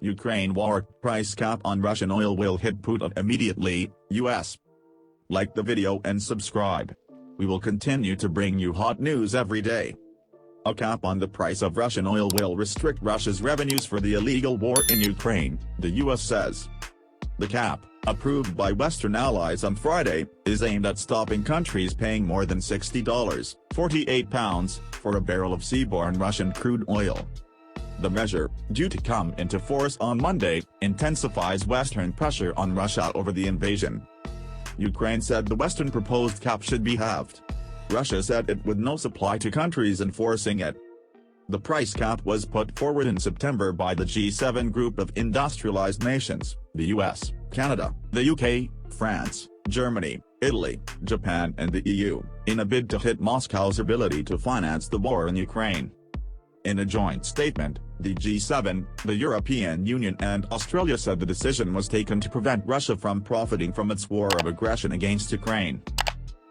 Ukraine war, price cap on Russian oil will hit Putin immediately, US. Like the video and subscribe. We will continue to bring you hot news every day. A cap on the price of Russian oil will restrict Russia's revenues for the illegal war in Ukraine, the US says. The cap, approved by Western allies on Friday, is aimed at stopping countries paying more than $60 (48 pounds) for a barrel of seaborne Russian crude oil. The measure, due to come into force on Monday, intensifies Western pressure on Russia over the invasion. Ukraine said the Western proposed cap should be halved. Russia said it would not apply to countries enforcing it. The price cap was put forward in September by the G7 group of industrialized nations, the US, Canada, the UK, France, Germany, Italy, Japan and the EU, in a bid to hit Moscow's ability to finance the war in Ukraine. In a joint statement, the G7, the European Union and Australia said the decision was taken to prevent Russia from profiting from its war of aggression against Ukraine.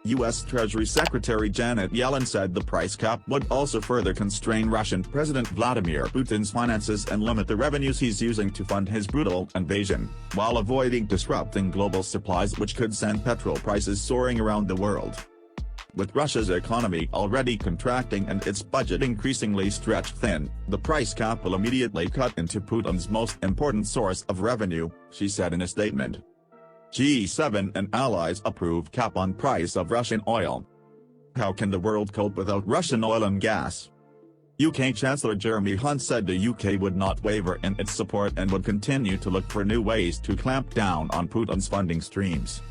U.S. Treasury Secretary Janet Yellen said the price cap would also further constrain Russian President Vladimir Putin's finances and limit the revenues he's using to fund his brutal invasion, while avoiding disrupting global supplies which could send petrol prices soaring around the world. With Russia's economy already contracting and its budget increasingly stretched thin, the price cap will immediately cut into Putin's most important source of revenue, she said in a statement. G7 and allies approve cap on price of Russian oil. How can the world cope without Russian oil and gas? UK Chancellor Jeremy Hunt said the UK would not waver in its support and would continue to look for new ways to clamp down on Putin's funding streams.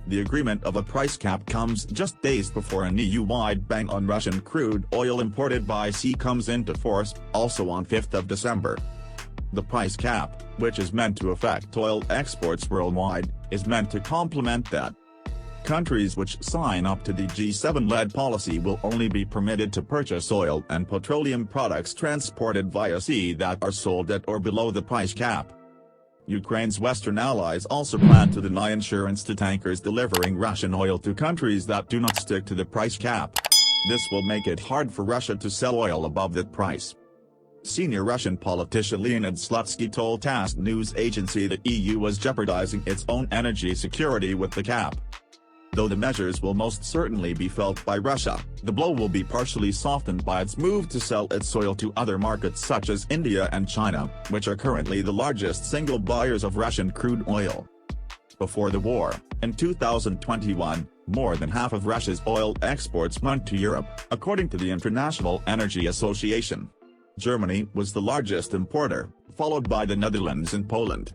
The agreement of a price cap comes just days before an EU-wide ban on Russian crude oil imported by sea comes into force, also on 5th of December. The price cap, which is meant to affect oil exports worldwide, is meant to complement that. Countries which sign up to the G7-led policy will only be permitted to purchase oil and petroleum products transported via sea that are sold at or below the price cap. Ukraine's Western allies also plan to deny insurance to tankers delivering Russian oil to countries that do not stick to the price cap. This will make it hard for Russia to sell oil above that price. Senior Russian politician Leonid Slutsky told TASS news agency the EU was jeopardizing its own energy security with the cap. Though the measures will most certainly be felt by Russia, the blow will be partially softened by its move to sell its oil to other markets such as India and China, which are currently the largest single buyers of Russian crude oil. Before the war, in 2021, more than half of Russia's oil exports went to Europe, according to the International Energy Association. Germany was the largest importer, followed by the Netherlands and Poland.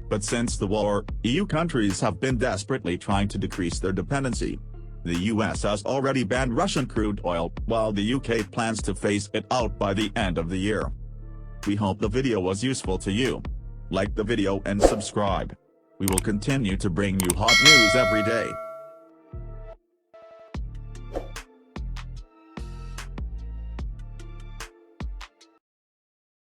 But since the war, EU countries have been desperately trying to decrease their dependency. The US has already banned Russian crude oil, while the UK plans to phase it out by the end of the year. We hope the video was useful to you. Like the video and subscribe. We will continue to bring you hot news every day.